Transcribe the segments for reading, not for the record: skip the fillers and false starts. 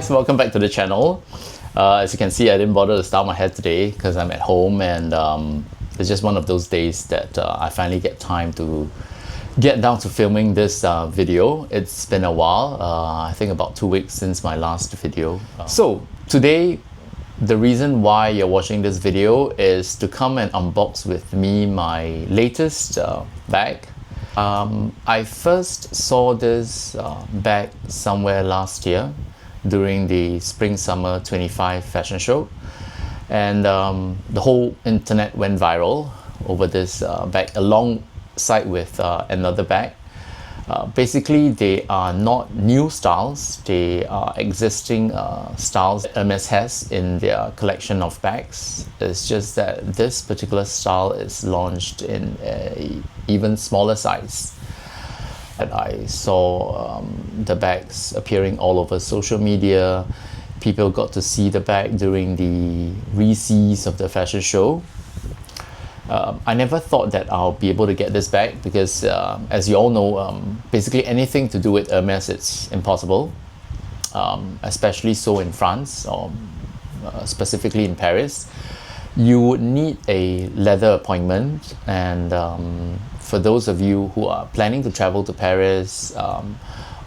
guys, welcome back to the channel. As you can see, I didn't bother to style my hair today because I'm at home, and it's just one of those days that I finally get time to get down to filming this video. It's been a while, I think about 2 weeks since my last video. So today, the reason why you're watching this video is to come and unbox with me my latest bag. I first saw this bag somewhere last year during the Spring-Summer 25 fashion show, and the whole internet went viral over this bag alongside with another bag. Basically, they are not new styles, they are existing styles Hermès has in their collection of bags. It's just that this particular style is launched in an even smaller size. And I saw the bags appearing all over social media. People got to see the bag during the recess of the fashion show. I never thought that I'll be able to get this bag because, as you all know, basically anything to do with Hermès, it's impossible, especially so in France, or specifically in Paris. You would need a leather appointment, and for those of you who are planning to travel to Paris,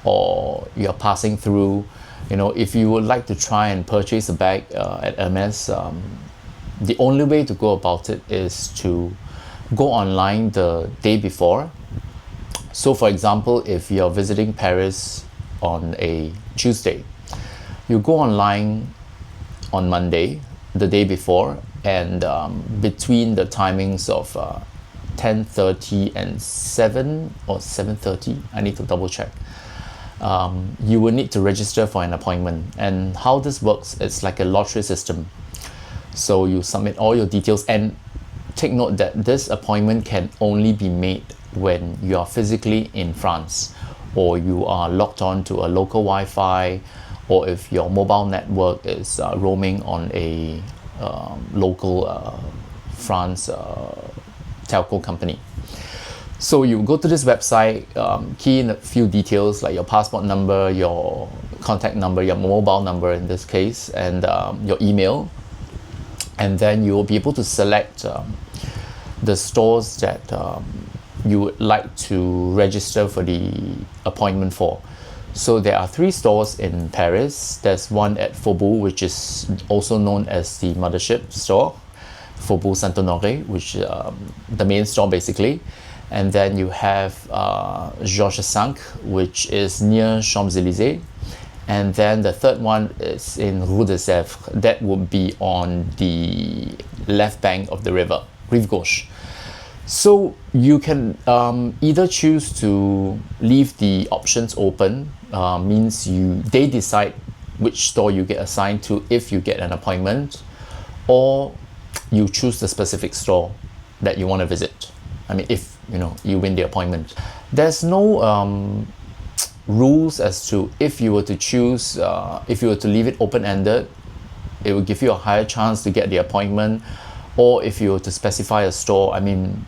or you're passing through, you know, if you would like to try and purchase a bag at Hermès, the only way to go about it is to go online the day before. So for example, if you're visiting Paris on a Tuesday, you go online on Monday, the day before, and between the timings of 10:30 and 7 or 7:30, I need to double check, you will need to register for an appointment. And how this works, it's like a lottery system. So you submit all your details, and take note that this appointment can only be made when you are physically in France, or you are locked on to a local Wi-Fi, or if your mobile network is roaming on a local France telco company. So you go to this website, key in a few details like your passport number, your contact number, your mobile number in this case, and your email. And then you will be able to select the stores that you would like to register for the appointment for. So there are 3 stores in Paris. There's one at Faubourg, which is also known as the Mothership store, Faubourg Saint-Honoré, which is the main store basically. And then you have Georges V, which is near Champs-Élysées. And then the third one is in Rue de Sèvres. That would be on the left bank of the river, Rive Gauche. So you can either choose to leave the options open, means they decide which store you get assigned to if you get an appointment, or you choose the specific store that you want to visit. I mean, if you win the appointment. There's no rules as to if you were to choose, if you were to leave it open-ended, it will give you a higher chance to get the appointment, or if you were to specify a store. I mean,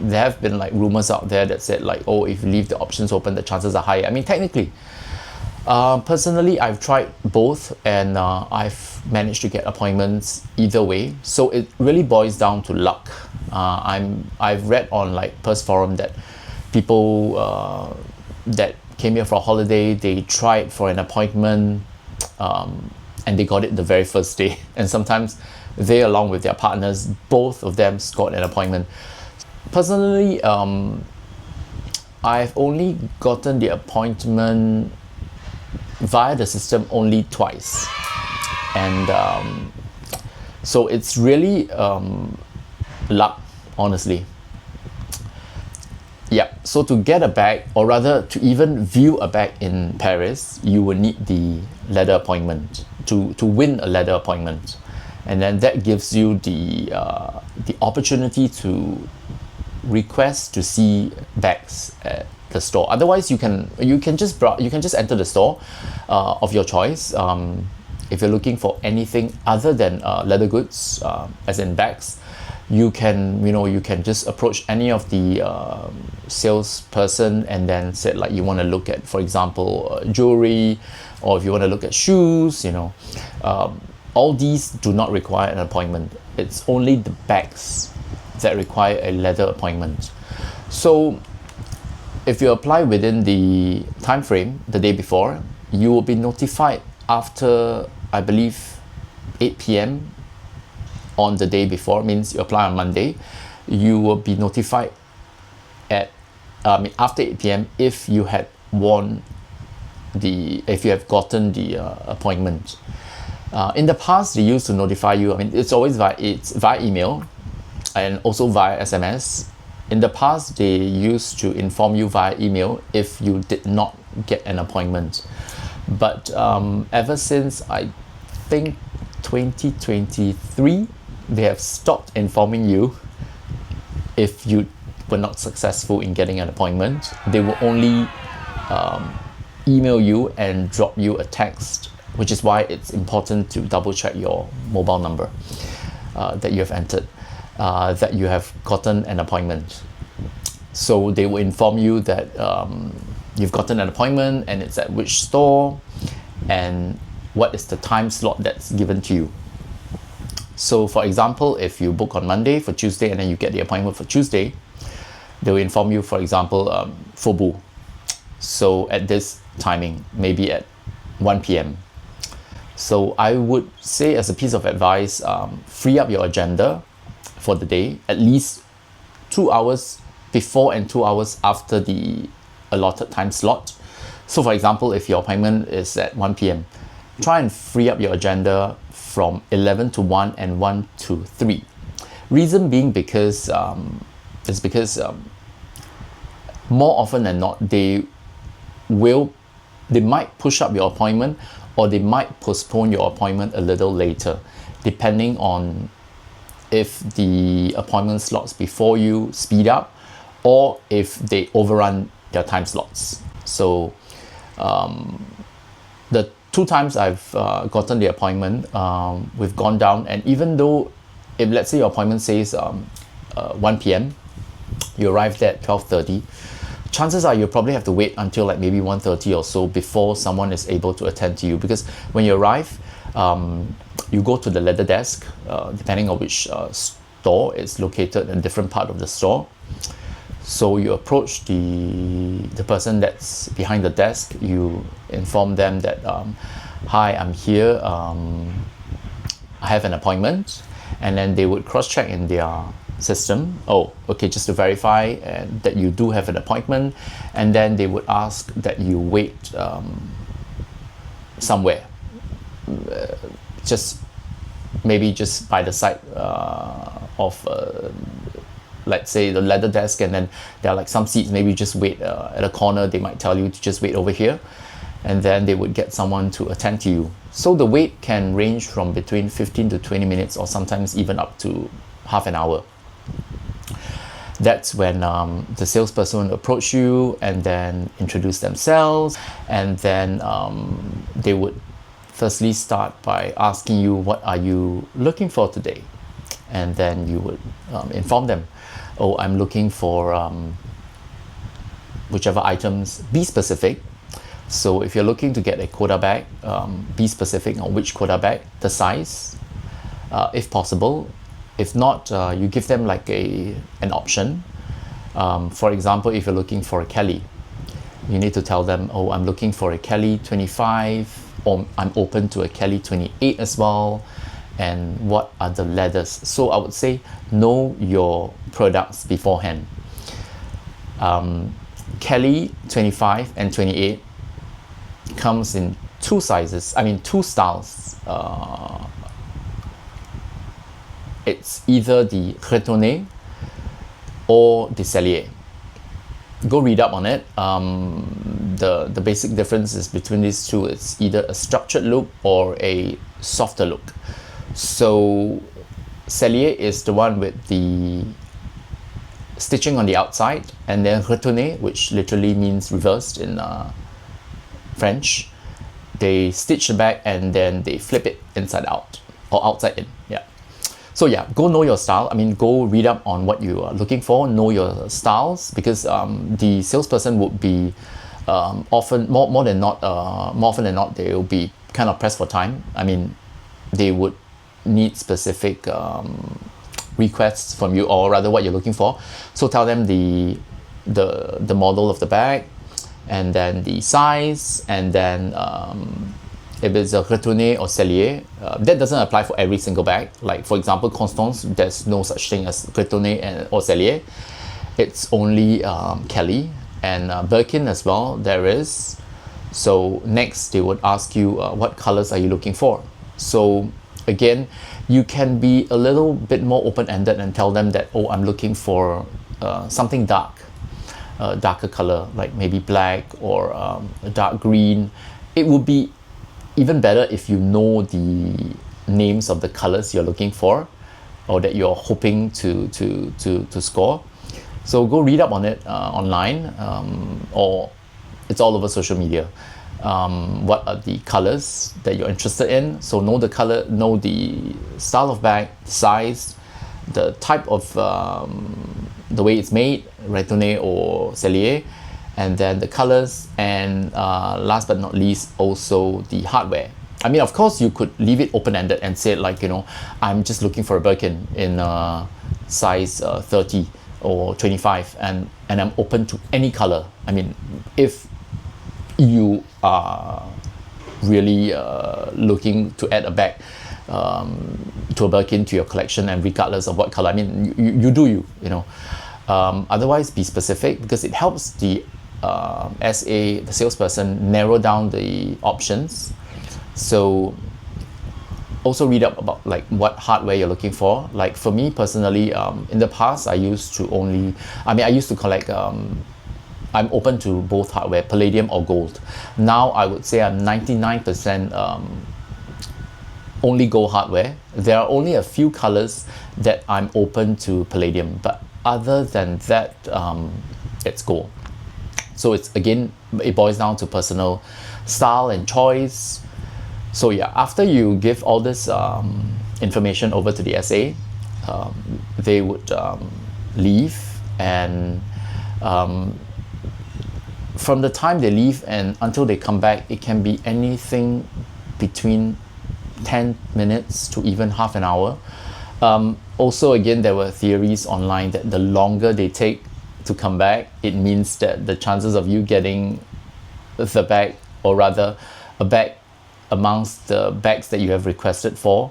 there have been like rumors out there that said like, oh, if you leave the options open, the chances are higher. I mean, technically, personally, I've tried both, and I've managed to get appointments either way. So it really boils down to luck. I've read on like Purse Forum that people that came here for a holiday, they tried for an appointment, and they got it the very first day. And sometimes they, along with their partners, both of them scored an appointment. Personally, I've only gotten the appointment via the system only twice, and so it's really luck, honestly. Yeah, so to get a bag, or rather to even view a bag in Paris, you will need the leather appointment to win a leather appointment, and then that gives you the opportunity to request to see bags at the store. Otherwise, you can just enter the store of your choice. If you're looking for anything other than leather goods, as in bags, you can just approach any of the salesperson and then said like you want to look at, for example, jewelry, or if you want to look at shoes, all these do not require an appointment. It's only the bags that require a leather appointment. So if you apply within the time frame the day before, you will be notified after, I believe, 8 p.m. on the day before. Means you apply on Monday, you will be notified at after 8 p.m. if you have gotten the appointment. In the past, they used to notify you. I mean, it's always via email and also via SMS. In the past, they used to inform you via email if you did not get an appointment. But ever since, I think, 2023, they have stopped informing you if you were not successful in getting an appointment. They will only email you and drop you a text, which is why it's important to double check your mobile number that you have entered, that you have gotten an appointment. So they will inform you that you've gotten an appointment and it's at which store and what is the time slot that's given to you. So for example, if you book on Monday for Tuesday and then you get the appointment for Tuesday, they will inform you, for example, Fobu. So at this timing, maybe at 1 p.m. So I would say, as a piece of advice, free up your agenda for the day, at least 2 hours before and 2 hours after the allotted time slot. So for example, if your appointment is at 1 p.m., try and free up your agenda from 11 to 1 and 1 to 3. Reason being because more often than not, they might push up your appointment, or they might postpone your appointment a little later, depending on if the appointment slots before you speed up or if they overrun their time slots. So the 2 times I've gotten the appointment, we've gone down, and even though, if let's say your appointment says 1 p.m., you arrived there at 12:30, chances are you'll probably have to wait until like maybe 1:30 or so before someone is able to attend to you. Because when you arrive, you go to the leather desk, depending on which store is located in a different part of the store. So you approach the person that's behind the desk, you inform them that, hi, I'm here, I have an appointment, and then they would cross-check in their system, oh, okay, just to verify that you do have an appointment, and then they would ask that you wait somewhere, maybe just by the side of let's say the leather desk, and then there are like some seats, maybe just wait at a corner. They might tell you to just wait over here, and then they would get someone to attend to you. So the wait can range from between 15 to 20 minutes, or sometimes even up to half an hour. That's when the salesperson would approach you and then introduce themselves, and then they would firstly start by asking you, what are you looking for today? And then you would inform them, oh, I'm looking for whichever items. Be specific. So if you're looking to get a quota bag, be specific on which quota bag, the size, if possible. If not, you give them like an option. For example, if you're looking for a Kelly, you need to tell them, oh, I'm looking for a Kelly 25, or I'm open to a Kelly 28 as well, and what are the leathers. So I would say, know your products beforehand. Kelly 25 and 28 comes in 2 sizes, I mean 2 styles. It's either the Cretonnet or the Cellier. Go read up on it. The basic difference is between these two. It's either a structured look or a softer look. So Cellier is the one with the stitching on the outside, and then Cretonnet, which literally means reversed in French, they stitch the back and then they flip it inside out or outside in. Yeah. So yeah, go know your style. I mean, go read up on what you are looking for, know your styles, because the salesperson would be often more often than not they will be kind of pressed for time. I mean, they would need specific requests from you, or rather what you're looking for. So tell them the model of the bag, and then the size, and then if it's a retourné or cellier, that doesn't apply for every single bag. Like for example, Constance, there's no such thing as retourné or cellier. It's only Kelly, and Birkin as well there is. So next they would ask you what colors are you looking for. So again, you can be a little bit more open-ended and tell them that, oh, I'm looking for something dark, darker color, like maybe black or a dark green. It would be even better if you know the names of the colors you're looking for, or that you're hoping to score. So go read up on it online, or it's all over social media. What are the colors that you're interested in? So know the color, know the style of bag, size, the type of the way it's made, retourné or cellier, and then the colors, and last but not least, also the hardware. I mean, of course, you could leave it open-ended and say, like, you know, I'm just looking for a Birkin in size 30 or 25, and I'm open to any color. I mean, if you are really looking to add a bag to a Birkin to your collection, and regardless of what color, I mean, you do you know. Otherwise, be specific, because it helps the SA, the salesperson, narrow down the options. So also read up about like what hardware you're looking for. Like for me personally, in the past I used to collect, I'm open to both hardware, palladium or gold. Now I would say I'm 99% only gold hardware. There are only a few colors that I'm open to palladium, but other than that, it's gold. So it's, again, it boils down to personal style and choice. So yeah, after you give all this information over to the SA, they would leave, and from the time they leave and until they come back, it can be anything between 10 minutes to even half an hour. Also, again, there were theories online that the longer they take to come back, it means that the chances of you getting the bag, or rather a bag amongst the bags that you have requested for,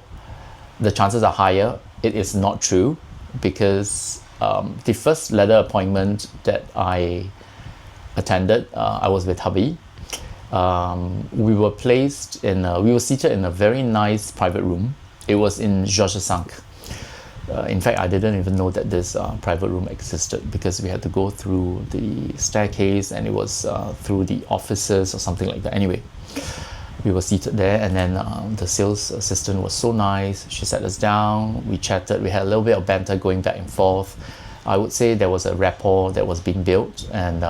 the chances are higher. It is not true, because the first leather appointment that I attended, I was with hubby. We were seated in a very nice private room. It was in Georges V. In fact, I didn't even know that this private room existed, because we had to go through the staircase, and it was through the offices or something like that. Anyway, we were seated there, and then the sales assistant was so nice. She sat us down, we chatted, we had a little bit of banter going back and forth. I would say there was a rapport that was being built, and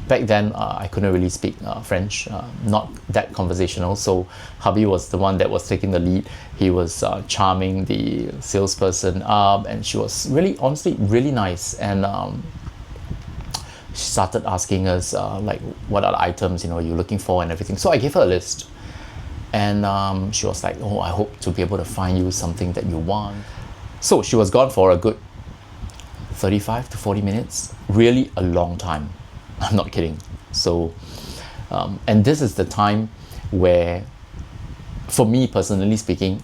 back then I couldn't really speak French, not that conversational, so hubby was the one that was taking the lead. He was charming the salesperson up, and she was really, honestly, really nice. And she started asking us like, what are the items, you know, you're looking for and everything. So I gave her a list, and she was like, oh, I hope to be able to find you something that you want. So she was gone for a good 35 to 40 minutes, really a long time. I'm not kidding. So, and this is the time where, for me personally speaking,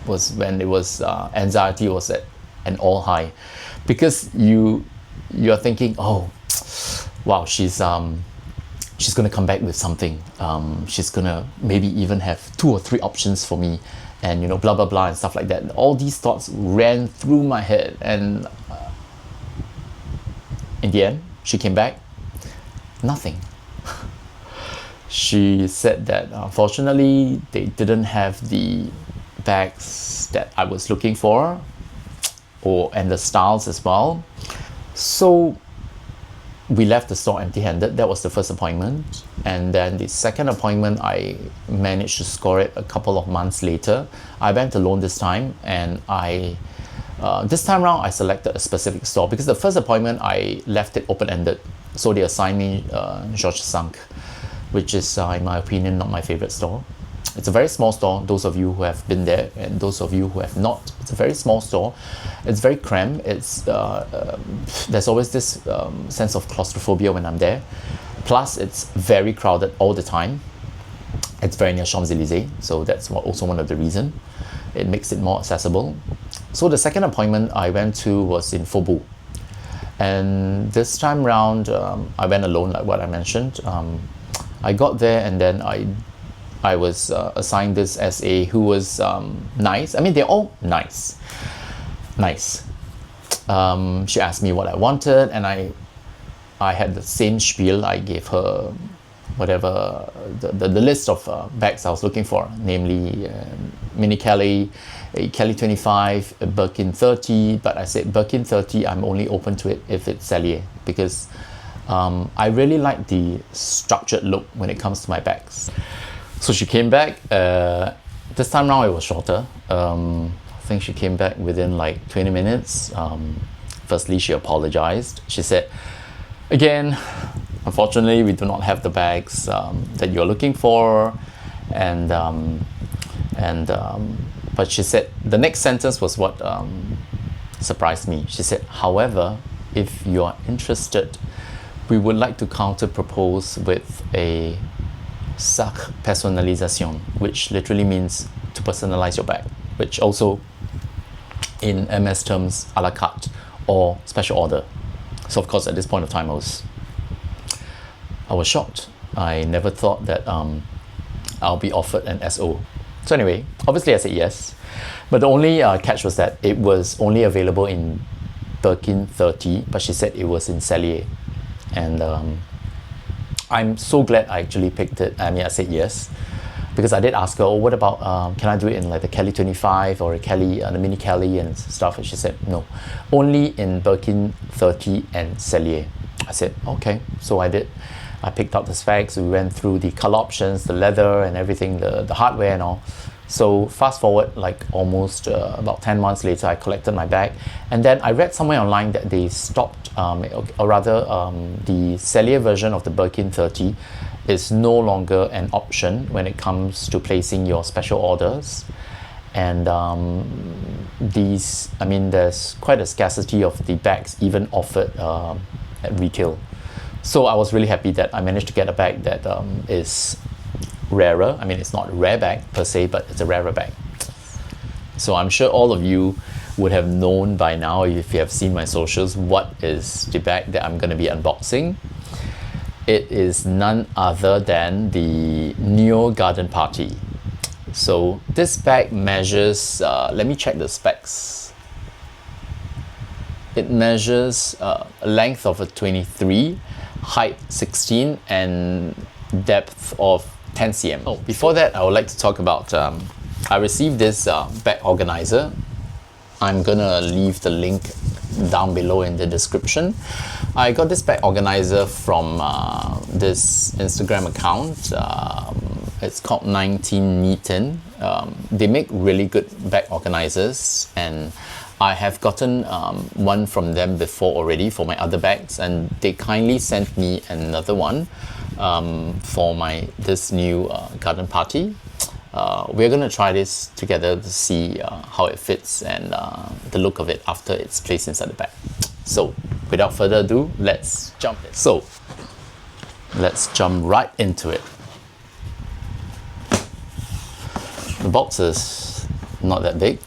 was when it was anxiety was at an all high, because you're thinking, oh, wow, she's gonna come back with something. She's gonna maybe even have 2 or 3 options for me, and you know, blah blah blah and stuff like that. All these thoughts ran through my head, and in the end, she came back, nothing. She said that unfortunately they didn't have the bags that I was looking for, and the styles as well. So we left the store empty-handed. That was the first appointment, and then the second appointment I managed to score it a couple of months later. I went alone this time, and this time around I selected a specific store, because the first appointment I left it open-ended. So they assigned me Georges Cinq, which is, in my opinion, not my favorite store. It's a very small store, those of you who have been there, and those of you who have not. It's a very small store. It's very cramped. There's always this sense of claustrophobia when I'm there. Plus, it's very crowded all the time. It's very near Champs-Élysées, so that's also one of the reasons. It makes it more accessible. So the second appointment I went to was in Faubourg. And this time round, I went alone, like what I mentioned. I got there and then I was assigned this SA who was nice. I mean, they're all nice. She asked me what I wanted, and I had the same spiel. I gave her whatever the list of bags I was looking for, namely Mini Kelly, a Kelly 25, a Birkin 30. But I said Birkin 30, I'm only open to it if it's Cellier, because I really like the structured look when it comes to my bags. So she came back. This time around it was shorter. I think she came back within like 20 minutes. Firstly, she apologized. She said, again, unfortunately, we do not have the bags that you're looking for. But she said, the next sentence was what surprised me. She said, however, if you are interested, we would like to counter-propose with a sac personnalisation, which literally means to personalize your bag, which also in Hermès terms, a la carte or special order. So of course, at this point of time, I was shocked. I never thought that I'll be offered an SO. So anyway, obviously I said yes, but the only catch was that it was only available in Birkin 30, but she said it was in Cellier. And I'm so glad I actually picked it. I mean, I said yes, because I did ask her, oh, what about, can I do it in like the Kelly 25 or a Kelly, the Mini Kelly and stuff? And she said, no, only in Birkin 30 and Cellier. I said, okay, so I did. I picked out the specs, we went through the color options, the leather and everything, the hardware and all. So fast forward, like almost about 10 months later, I collected my bag. And then I read somewhere online that they stopped, or rather the Cellier version of the Birkin 30 is no longer an option when it comes to placing your special orders. And there's quite a scarcity of the bags even offered at retail. So I was really happy that I managed to get a bag that is rarer. I mean, it's not a rare bag per se, but it's a rarer bag. So I'm sure all of you would have known by now, if you have seen my socials, what is the bag that I'm going to be unboxing. It is none other than the Neo Garden Party. So this bag measures, let me check the specs. It measures a length of a 23, height 16, and depth of 10 cm. Oh, before that, I would like to talk about, I received this bag organizer. I'm gonna leave the link down below in the description. I got this bag organizer from this Instagram account. It's called 19 Neaten. They make really good bag organizers, and I have gotten one from them before already for my other bags, and they kindly sent me another one for this new garden party. We're going to try this together to see how it fits and the look of it after it's placed inside the bag. So without further ado, let's jump in. So let's jump right into it. The box is not that big.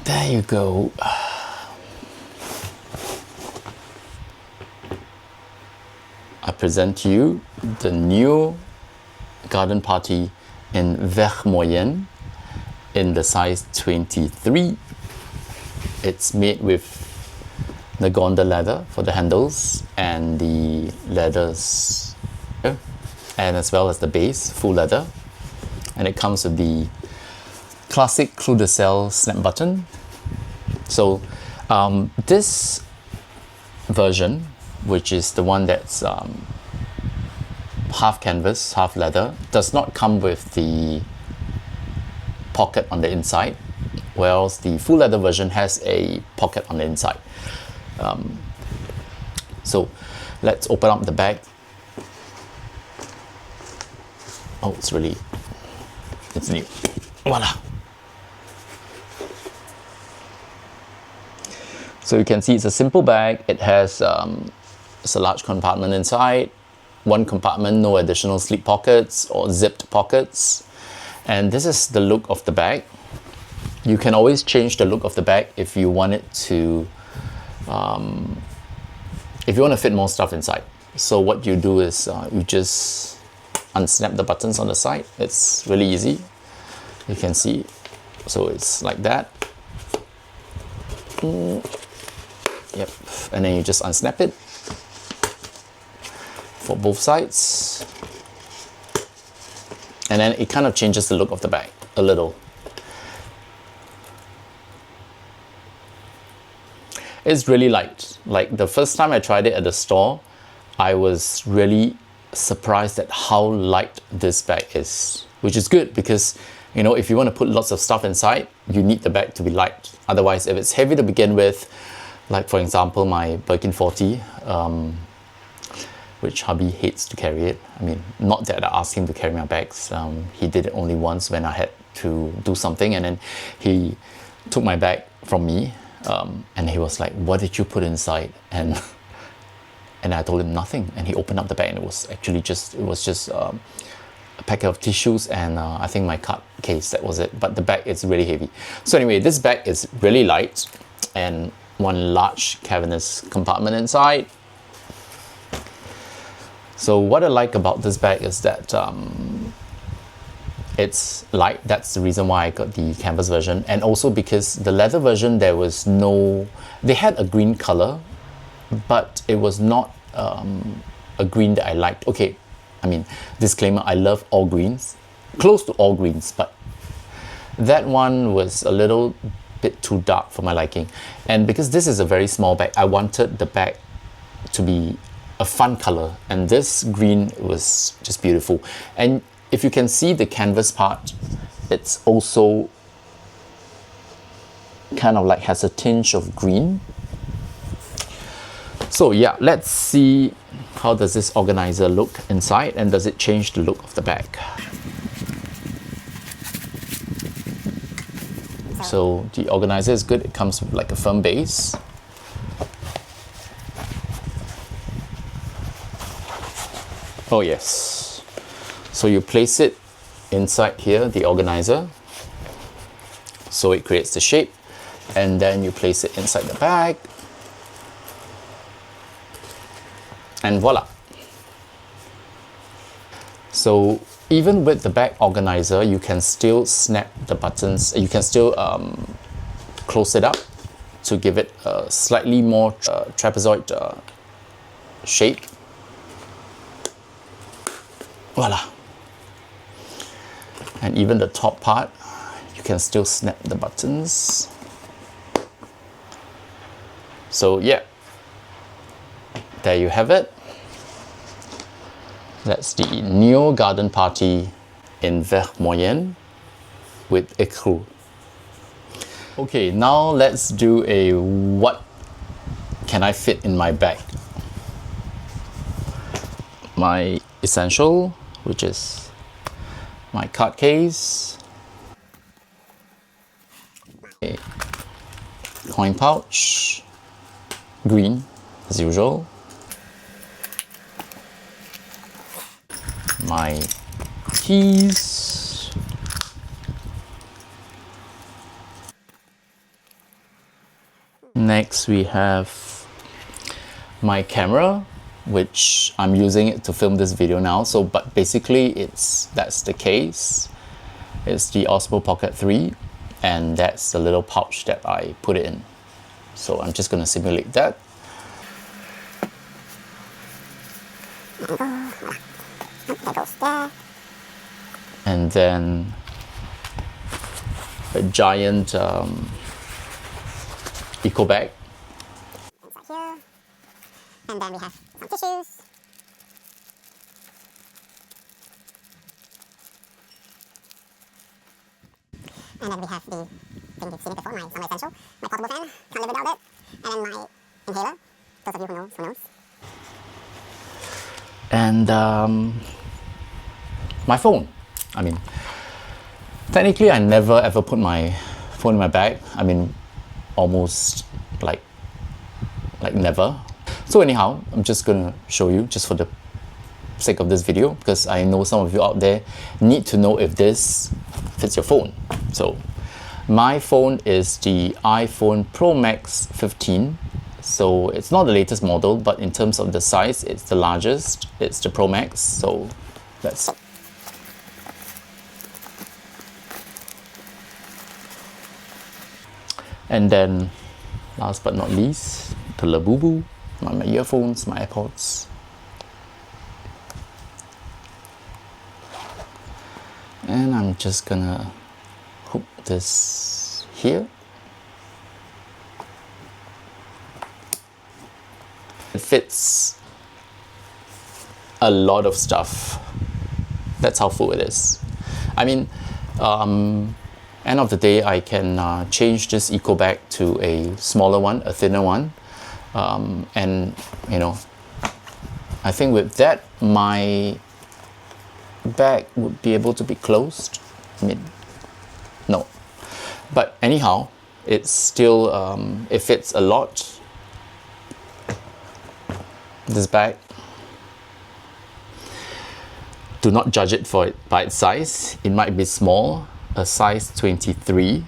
There you go. I present to you the new Garden Party in vert moyen in the size 23. It's made with the Gonda leather for the handles and the leathers, and as well as the base, full leather. And it comes with the classic clou de sel snap button. So this version, which is the one that's half canvas, half leather, does not come with the pocket on the inside, whereas the full leather version has a pocket on the inside. So let's open up the bag. Oh, it's new. Voila. So you can see it's a simple bag. It has it's a large compartment inside, one compartment, no additional slip pockets or zipped pockets. And this is the look of the bag. You can always change the look of the bag if you want it to, if you want to fit more stuff inside. So what you do is you just unsnap the buttons on the side. It's really easy. You can see. So it's like that. Yep. And then you just unsnap it for both sides. And then it kind of changes the look of the bag a little. It's really light. Like the first time I tried it at the store, I was really surprised at how light this bag is, which is good because, you know, if you want to put lots of stuff inside, you need the bag to be light. Otherwise, if it's heavy to begin with, like for example, my Birkin 40, which hubby hates to carry it. I mean, not that I asked him to carry my bags. He did it only once when I had to do something, and then he took my bag from me, and he was like, "What did you put inside?" And I told him nothing, and he opened up the bag, and it was actually just a packet of tissues and I think my card case. That was it. But the bag is really heavy. So anyway, this bag is really light, and one large cavernous compartment inside. So what I like about this bag is that it's light. That's the reason why I got the canvas version, and also because the leather version, there was no, they had a green color, but it was not a green that I liked. Okay, I mean, disclaimer, I love all greens, close to all greens, but that one was a little bit too dark for my liking. And because this is a very small bag, I wanted the bag to be a fun color, and this green was just beautiful. And if you can see the canvas part, it's also kind of like has a tinge of green. So yeah, let's see how does this organizer look inside, and does it change the look of the bag. So the organizer is good. It comes with like a firm base. Oh yes. So you place it inside here, the organizer. So it creates the shape, and then you place it inside the bag. And voila. So even with the bag organizer, you can still snap the buttons. You can still close it up to give it a slightly more trapezoid shape. Voila. And even the top part, you can still snap the buttons. So yeah, there you have it. That's the Neo Garden Party in vert moyen with écrou. Okay, now let's do a what can I fit in my bag. My essential, which is my card case, a coin pouch, green as usual, my keys, next we have my camera, which I'm using it to film this video now. So but basically that's the case. It's the Osmo Pocket 3, and that's the little pouch that I put it in. So I'm just going to simulate that. And then a giant eco bag. Here. And then we have some tissues. And then we have the thing you've seen it before, my summer essential, my portable fan, can't live without it. And then my inhaler, those of you who knows, who knows. And my phone. I mean, technically I never ever put my phone in my bag. I mean, almost like never. So anyhow, I'm just gonna show you just for the sake of this video, because I know some of you out there need to know if this fits your phone. So my phone is the iPhone Pro Max 15. So it's not the latest model, but in terms of the size, it's the largest. It's the Pro Max. So let's. And then last but not least, the Labubu, my earphones, my AirPods. And I'm just gonna hook this here. It fits a lot of stuff. That's how full it is. I mean, end of the day, I can change this eco bag to a smaller one, a thinner one. And you know, I think with that, my bag would be able to be closed. I mean, no. But anyhow, it's still, it fits a lot. This bag. Do not judge it for it by its size. It might be small, a size 23,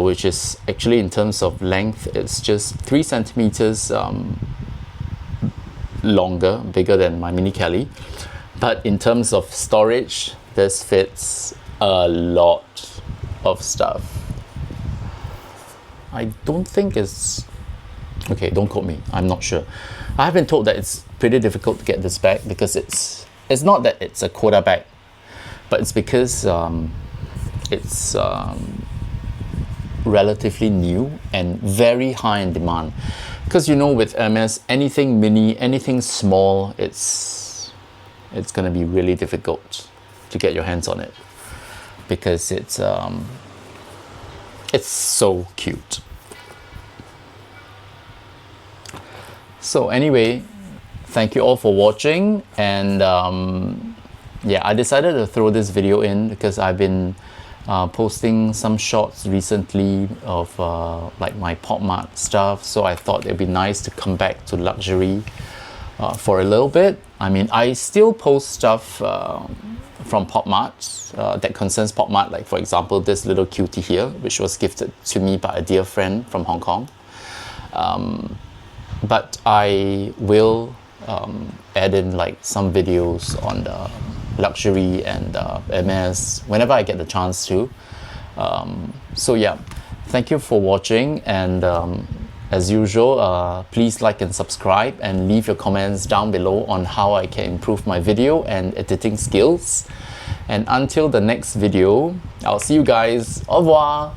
which is actually in terms of length, it's just 3 centimeters longer, bigger than my Mini Kelly. But in terms of storage, this fits a lot of stuff. I don't think it's, okay, don't quote me, I'm not sure. I have been told that it's pretty difficult to get this bag because it's not that it's a quota bag, but it's because it's relatively new and very high in demand. Because you know, with Hermès, anything mini, anything small, it's gonna be really difficult to get your hands on it because it's so cute. So anyway, thank you all for watching, and yeah, I decided to throw this video in because I've been posting some shots recently of like my Pop Mart stuff, so I thought it'd be nice to come back to luxury for a little bit. I mean, I still post stuff from Pop Mart that concerns Pop Mart, like for example this little cutie here, which was gifted to me by a dear friend from Hong Kong. But I will add in like some videos on the luxury and Hermès whenever I get the chance to. So yeah, thank you for watching, and as usual, please like and subscribe and leave your comments down below on how I can improve my video and editing skills. And until the next video, I'll see you guys. Au revoir!